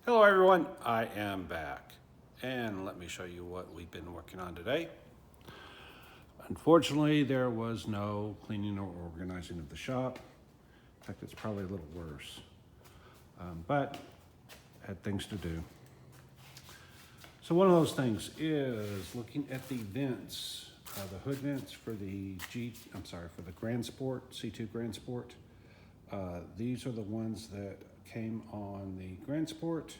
Hello everyone, I am back and let me show you what we've been working on today. Unfortunately, there was no cleaning or organizing of the shop. In fact, it's probably a little worse, but I had things to do. So one of those things is looking at the vents, the hood vents for the for the Grand Sport, C2 Grand Sport. These are the ones that came on the Grand Sport.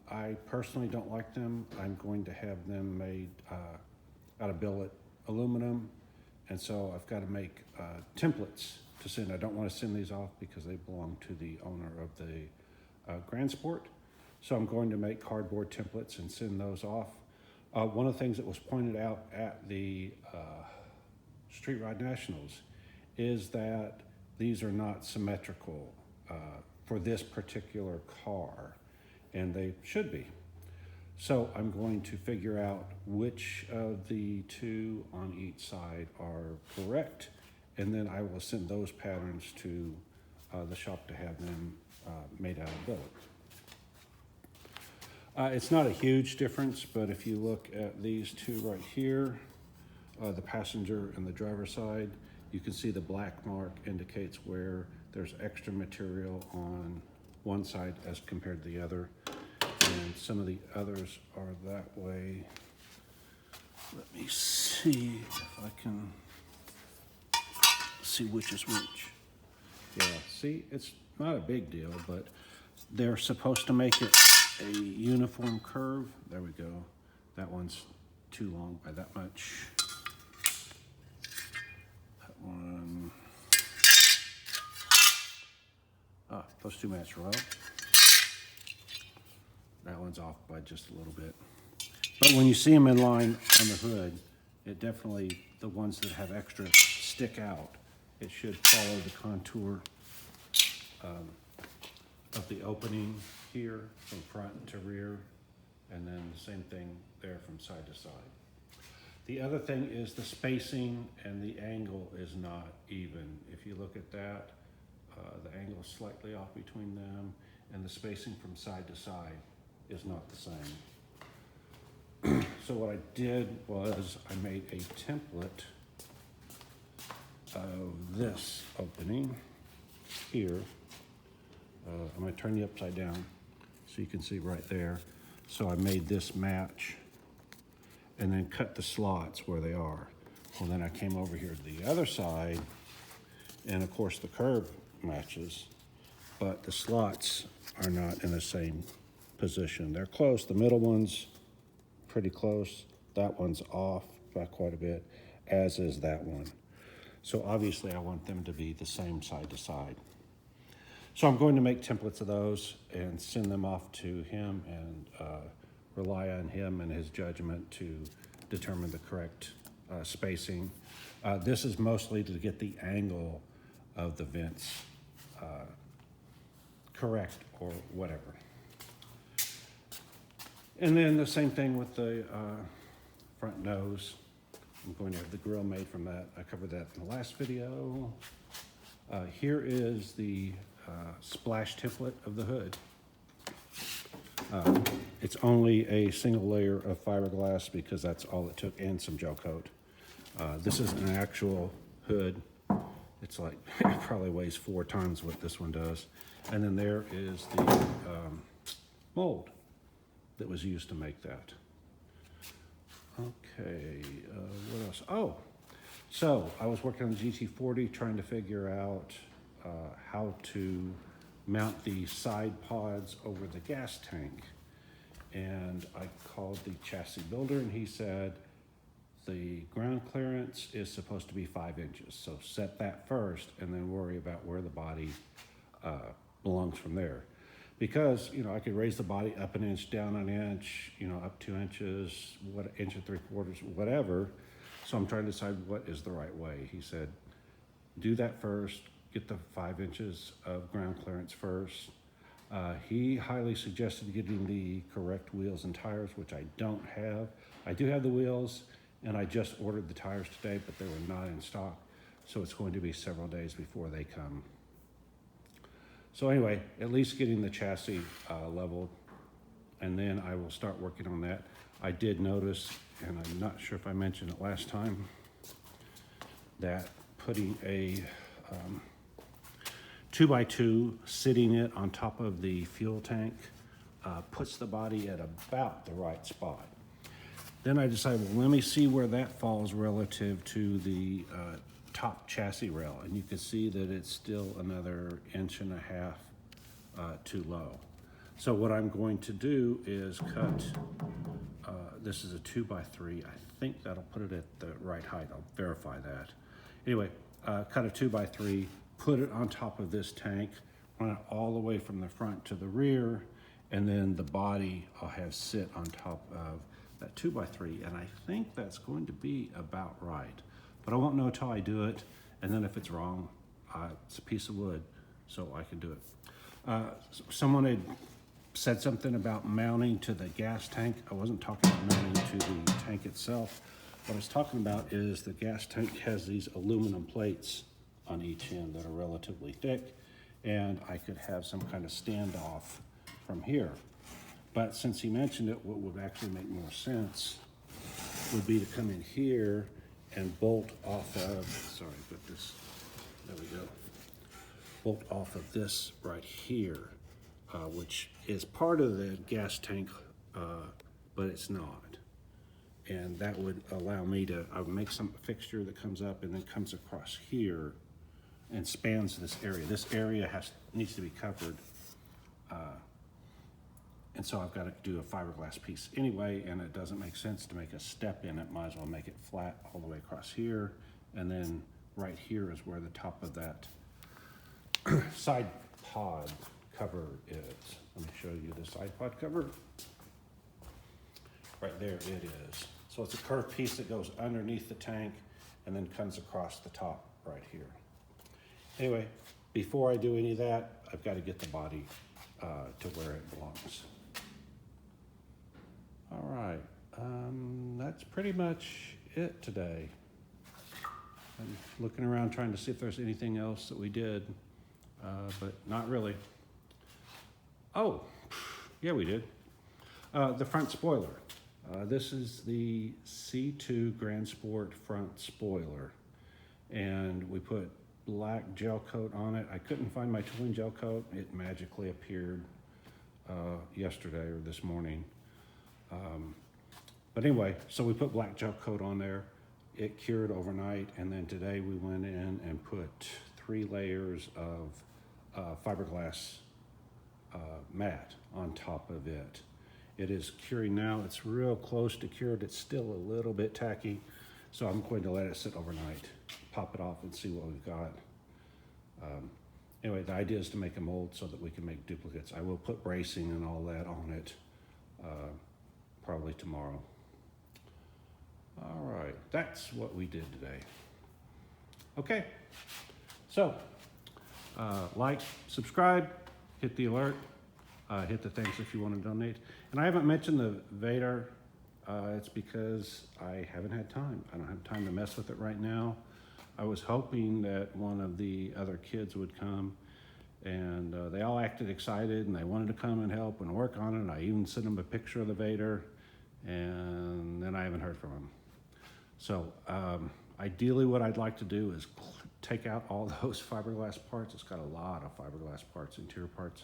I personally don't like them. I'm going to have them made out of billet aluminum, and so I've got to make templates to send. I don't want to send these off because they belong to the owner of the Grand Sport. So I'm going to make cardboard templates and send those off. One of the things that was pointed out at the Street Rod Nationals is that these are not symmetrical for this particular car, and they should be. So I'm going to figure out which of the two on each side are correct, and then I will send those patterns to the shop to have them made out of billet. It's not a huge difference, but if you look at these two right here, the passenger and the driver side, you can see the black mark indicates where there's extra material on one side as compared to the other, and some of the others are that way. Let me see if I can see which is which. Yeah, see, it's not a big deal, but they're supposed to make it a uniform curve. There we go. That one's too long by that much. That one. Those two match well. That one's off by just a little bit. But when you see them in line on the hood, it definitely, the ones that have extra stick out. It should follow the contour of the opening here from front to rear, and then the same thing there from side to side. The other thing is the spacing and the angle is not even. If you look at that, the angle is slightly off between them, and the spacing from side to side is not the same. So what I did was I made a template of this opening here. I'm going to turn you upside down so you can see right there. So I made this match and then cut the slots where they are. Well, then I came over here to the other side, and of course the curve matches, but the slots are not in the same position. They're close. The middle one's pretty close. That one's off by quite a bit, as is that one. So obviously I want them to be the same side to side. So I'm going to make templates of those and send them off to him and rely on him and his judgment to determine the correct spacing. This is mostly to get the angle of the vents correct or whatever. And then the same thing with the front nose. I'm going to have the grill made from that. I covered that in the last video. Here is the splash template of the hood. It's only a single layer of fiberglass because that's all it took, and some gel coat. This is an actual hood. It's like, it probably weighs 4 times what this one does. And then there is the mold that was used to make that. Okay, what else? Oh, so I was working on the GT40 trying to figure out how to mount the side pods over the gas tank. And I called the chassis builder, and he said the ground clearance is supposed to be 5 inches. So set that first and then worry about where the body belongs from there. Because, you know, I could raise the body up an inch, down an inch, you know, up 2 inches, what, inch and 3/4, whatever. So I'm trying to decide what is the right way. He said, do that first, get the 5 inches of ground clearance first. He highly suggested getting the correct wheels and tires, which I don't have. I do have the wheels, and I just ordered the tires today, but they were not in stock. So it's going to be several days before they come. So anyway, at least getting the chassis leveled, and then I will start working on that. I did notice, and I'm not sure if I mentioned it last time, that putting a 2x2, sitting it on top of the fuel tank, puts the body at about the right spot. Then I decided, well, let me see where that falls relative to the top chassis rail. And you can see that it's still another 1.5 inches too low. So what I'm going to do is cut, this is a 2x3. I think that'll put it at the right height. I'll verify that. Anyway, cut a 2x3, put it on top of this tank, run it all the way from the front to the rear, and then the body I'll have sit on top of that 2x3, and I think that's going to be about right. But I won't know until I do it, and then if it's wrong, it's a piece of wood, so I can do it. Someone had said something about mounting to the gas tank. I wasn't talking about mounting to the tank itself. What I was talking about is the gas tank has these aluminum plates on each end that are relatively thick, and I could have some kind of standoff from here. But since he mentioned it, what would actually make more sense would be to come in here and bolt off of, sorry, put this, there we go. Bolt off of this right here, which is part of the gas tank, but it's not. And that would allow me to, I would make some fixture that comes up and then comes across here and spans this area. This area needs to be covered. And so I've got to do a fiberglass piece anyway, and it doesn't make sense to make a step in it. Might as well make it flat all the way across here. And then right here is where the top of that side pod cover is. Let me show you the side pod cover. Right there it is. So it's a curved piece that goes underneath the tank and then comes across the top right here. Anyway, before I do any of that, I've got to get the body to where it belongs. All right, that's pretty much it today. I'm looking around trying to see if there's anything else that we did, but not really. Oh, yeah, we did. The front spoiler. This is the C2 Grand Sport front spoiler, and we put black gel coat on it. I couldn't find my tooling gel coat. It magically appeared yesterday or this morning. But anyway, so we put black gel coat on there. It cured overnight, and then today we went in and put 3 layers of fiberglass mat on top of it. It is curing now. It's real close to cured. It's still a little bit tacky, so I'm going to let it sit overnight, pop it off, and see what we've got. Anyway, the idea is to make a mold so that we can make duplicates. I will put bracing and all that on it probably tomorrow. All right, that's what we did today. Okay, so like, subscribe, hit the alert, hit the thanks if you want to donate. And I haven't mentioned the Vader. It's because I haven't had time. I don't have time to mess with it right now. I was hoping that one of the other kids would come, and they all acted excited and they wanted to come and help and work on it. I even sent them a picture of the Vader, and then I haven't heard from them. So ideally what I'd like to do is take out all those fiberglass parts. It's got a lot of fiberglass parts, interior parts,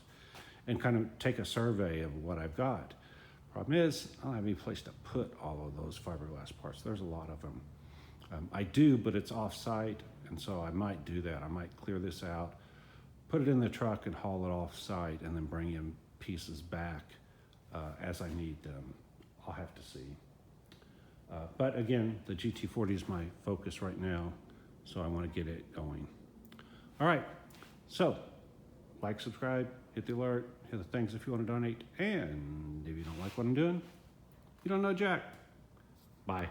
and kind of take a survey of what I've got. Problem is, I don't have any place to put all of those fiberglass parts. There's a lot of them. I do, but it's off-site, and so I might do that. I might clear this out, put it in the truck and haul it off-site, and then bring in pieces back as I need them. I'll have to see. But again, the GT40 is my focus right now, so I want to get it going. All right, so like, subscribe, hit the alert, hit the thanks if you want to donate, and if you don't like what I'm doing, you don't know Jack. Bye.